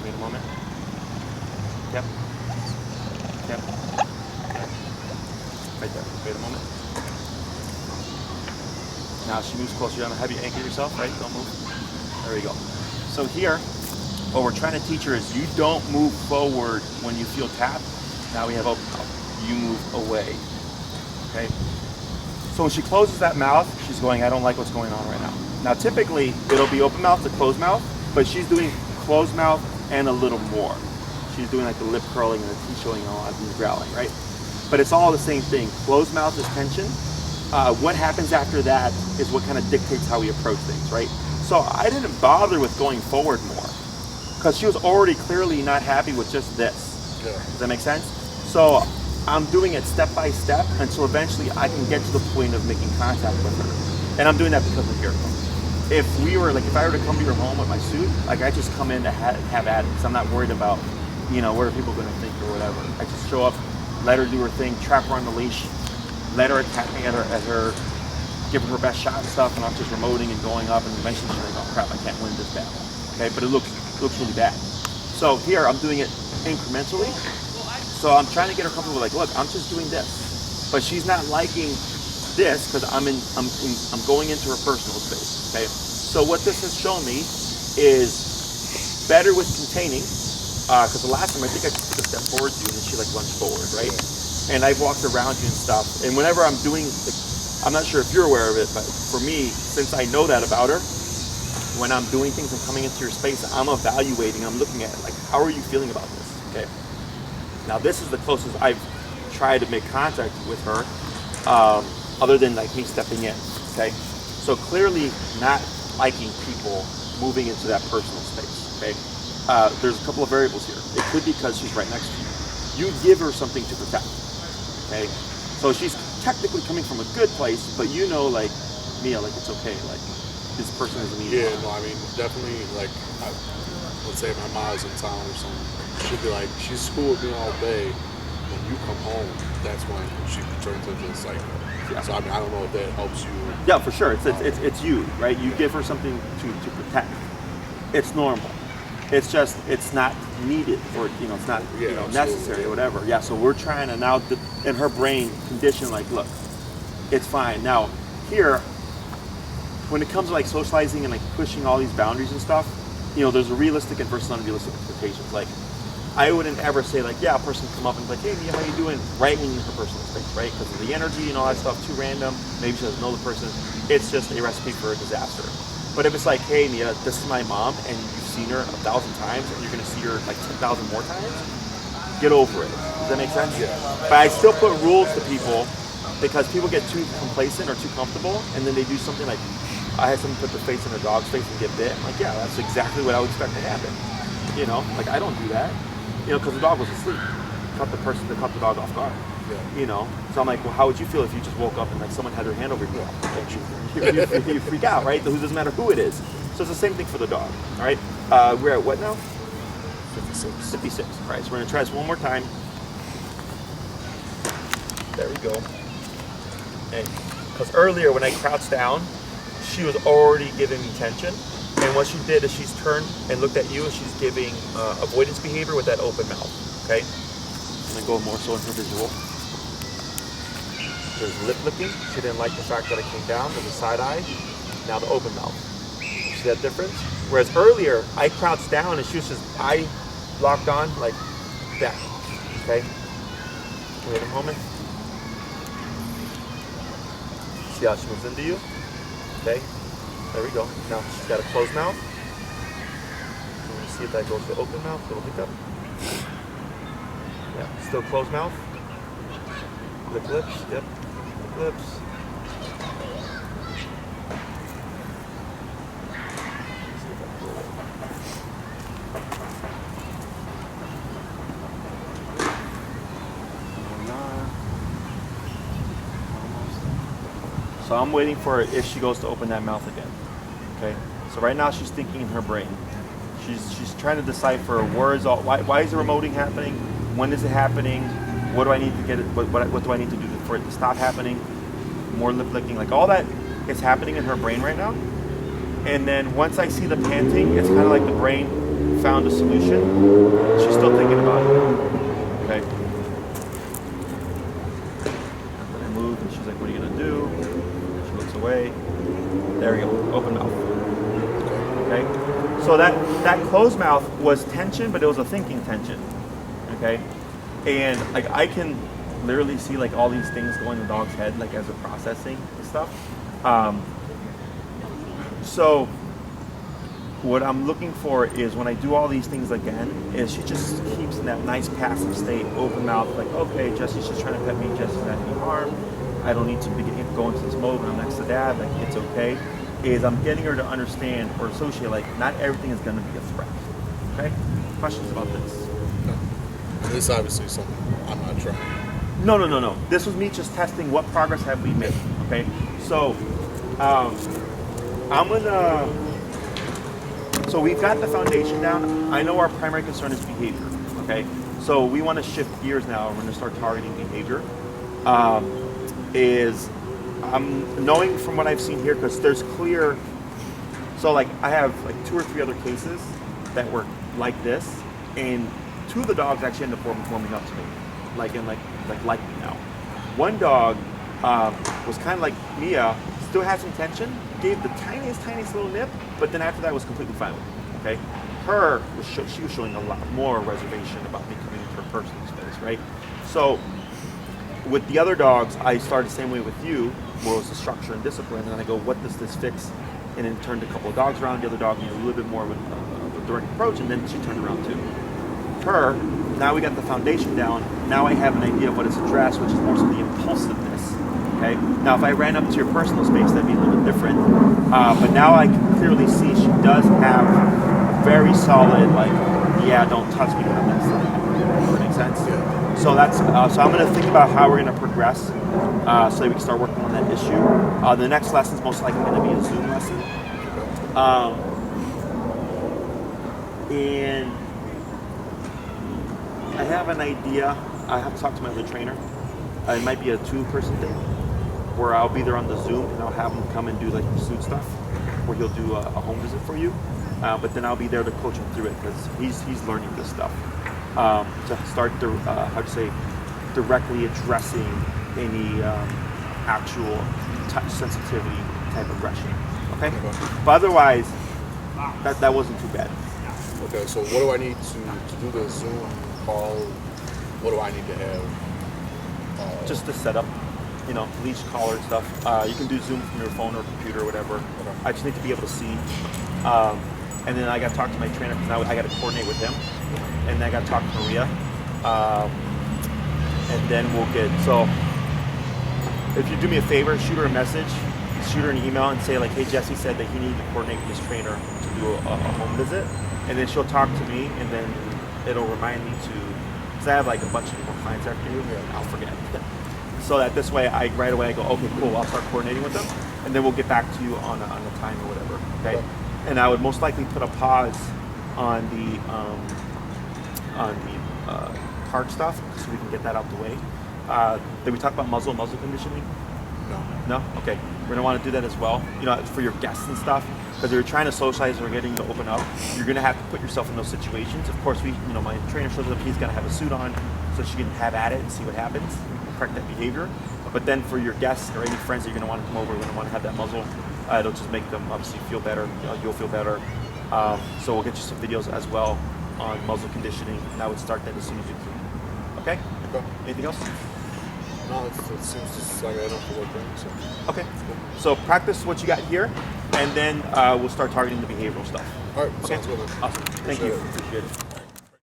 Wait a moment. Yep. Yep. Right there. Wait a moment. Now she moves closer. You're gonna have you anchor yourself, right? Don't move. There we go. So here, what we're trying to teach her is you don't move forward when you feel tapped. Now we have open mouth. You move away. Okay? So So when she closes that mouth, she's going, I don't like what's going on right now. Now typically it'll be open mouth to closed mouth, but she's doing closed mouth and a little more. She's doing like the lip curling and the teeth showing all and the growling, right? But it's all the same thing. Closed mouth is tension. What happens after that is what kind of dictates how we approach things, right? So I didn't bother with going forward more because she was already clearly not happy with just this. Yeah. Does that make sense? So I'm doing it step by step until eventually I can get to the point of making contact with her. And I'm doing that because of here. If I were to come to your home with my suit, like I just come in to have at it because I'm not worried about, what are people going to think or whatever. I just show up, let her do her thing, trap her on the leash, let her attack me at her, give her her best shot and stuff, and I'm just remoting and going up, and eventually she's like, oh crap, I can't win this battle. Okay, but it looks really bad. So here I'm doing it incrementally. So I'm trying to get her comfortable. Like, look, I'm just doing this, but she's not liking this because I'm going into her personal space. Okay, so what this has shown me is better with containing. Because the last time I think I took a step forward to you, and then she like lunged forward, right? And I've walked around you and stuff. And whenever I'm doing, I'm not sure if you're aware of it, but for me, since I know that about her, when I'm doing things and coming into your space, I'm evaluating. I'm looking at it, like, how are you feeling about this? Okay. Now this is the closest I've tried to make contact with her, other than like me stepping in. Okay. So clearly not liking people moving into that personal space. Okay. There's a couple of variables here. It could be because she's right next to you. You give her something to protect. Okay. So she's technically coming from a good place, but like Mia, like it's okay. Like this person is me. Yeah, no, I mean definitely. Like, let's say my mom's in town or something, she'd be like, she's cool with me all day. When you come home, that's when she turns into this cycle. Yeah. So I mean, I don't know if that helps you. Yeah, for sure. It's you, right? You give her something to protect. It's normal. It's just it's not needed or it's not necessary or whatever. Yeah. So we're trying to now in her brain condition like, look, it's fine. Now here, when it comes to like socializing and like pushing all these boundaries and stuff, there's a realistic and versus unrealistic expectations. Like I wouldn't ever say like, yeah, a person come up and be like, hey Mia, how you doing? Right when you're in her personal space, right? Because of the energy and all that stuff, too random. Maybe she doesn't know the person. It's just a recipe for a disaster. But if it's like, hey Mia, this is my mom, and you've seen her 1,000 times, and you're gonna see her like 10,000 more times, get over it. Does that make sense? Yeah. But I still put rules to people because people get too complacent or too comfortable, and then they do something like, I had someone put their face in a dog's face and get bit. I'm like, yeah, that's exactly what I would expect to happen. Like I don't do that. Because the dog was asleep. Caught the dog off guard. Yeah. So I'm like, well, how would you feel if you just woke up and like someone had their hand over your mouth? You freak out, right? It doesn't matter who it is. So it's the same thing for the dog. All right. We're at what now? 56. 56. All right. So we're gonna try this one more time. There we go. And because earlier when I crouched down, she was already giving me tension. And what she did is she's turned and looked at you and she's giving avoidance behavior with that open mouth, okay? I'm gonna go more so in her visual. There's lip licking. She didn't like the fact that I came down. There's a side eye. Now the open mouth. See that difference? Whereas earlier, I crouched down and she was just eye locked on like that, okay? Wait a moment. See how she moves into you, okay? There we go. Now she's got a closed mouth. I'm going to see if that goes to open mouth. Little hiccup. Yeah, still closed mouth. Lick lips. Yep. Lick lips. So I'm waiting for her if she goes to open that mouth again. Okay. So right now she's thinking in her brain. She's trying to decipher where is all. Why is the remoting happening? When is it happening? What do I need to get it? What do I need to do for it to stop happening? More lip licking, like all that is happening in her brain right now. And then once I see the panting, it's kind of like the brain found a solution. She's still thinking about it. Okay. Then I move, and she's like, "What are you gonna do?" She looks away. There we go. Open mouth. Okay. So that closed mouth was tension, but it was a thinking tension. Okay. And like I can literally see like all these things go in the dog's head, like as they're processing and stuff. So what I'm looking for is when I do all these things again, is she just keeps in that nice passive state, open mouth, like, okay, Jesse's just trying to pet me, Jesse's not any harm. I don't need to go into this mode when I'm next to dad, like it's okay. Is I'm getting her to understand or associate like not everything is gonna be a threat. Okay? Questions about this? No. And this is obviously something I'm not trying. No. This was me just testing what progress have we made. Okay? So so we've got the foundation down. I know our primary concern is behavior. Okay? So we want to shift gears now. We're gonna start targeting behavior. I'm knowing from what I've seen here, because there's clear, so like I have like 2 or 3 other cases that were like this, and 2 of the dogs actually ended up warming up to me, like me now. One dog was kind of like Mia, still had some tension, gave the tiniest little nip, but then after that was completely fine with it. Okay, she was showing a lot more reservation about me coming into her personal space, right? So with the other dogs, I started the same way with you, where it was the structure and discipline, and then I go, what does this fix? And then turned a couple of dogs around. The other dog needed a little bit more of a direct approach, and then she turned around too. Her, now we got the foundation down. Now I have an idea of what it's addressed, which is more so the impulsiveness. Okay. Now, if I ran up to your personal space, that'd be a little bit different. But now I can clearly see she does have very solid, like, yeah, don't touch me on that side. Does that make sense? Yeah. So that's so I'm going to think about how we're going to progress so that we can start working on that issue. The next lesson is most likely going to be a Zoom lesson. And I have an idea. I have to talk to my other trainer. It might be a 2-person thing where I'll be there on the Zoom and I'll have him come and do like pursuit stuff, where he'll do a home visit for you. But then I'll be there to coach him through it because he's learning this stuff. To start directly addressing any actual touch sensitivity type aggression. Okay? But otherwise, that wasn't too bad. Okay, so what do I need to do the Zoom call? What do I need to have? Just the setup, leash, collar and stuff. You can do Zoom from your phone or computer or whatever. Okay. I just need to be able to see. And then I got to talk to my trainer because now I got to coordinate with him. And then I got to talk to Maria. And then we'll get, so if you do me a favor, shoot her a message, shoot her an email and say like, hey, Jesse said that he needed to coordinate with his trainer to do a home visit. And then she'll talk to me and then it'll remind me to, because I have like a bunch of more clients after you, and I'll forget. So that this way, right away I go, okay, cool, I'll start coordinating with them. And then we'll get back to you on the time or whatever, okay? And I would most likely put a pause on the card stuff so we can get that out the way. Did we talk about muzzle conditioning? No? Okay. We're gonna want to do that as well, for your guests and stuff, because you're trying to socialize or getting to open up. You're gonna have to put yourself in those situations. Of course, my trainer shows up, he's gonna have a suit on so she can have at it and see what happens, correct that behavior. But then for your guests or any friends that you're gonna want to come over, you're gonna want to have that muzzle. It'll just make them obviously feel better. You'll feel better. So we'll get you some videos as well on muzzle conditioning, and I would start that as soon as you can. Okay? Anything else? No, it seems just like I don't feel like that. So. Okay. So practice what you got here, and then we'll start targeting the behavioral stuff. All right. Sounds good. Awesome. Thank you. Appreciate it.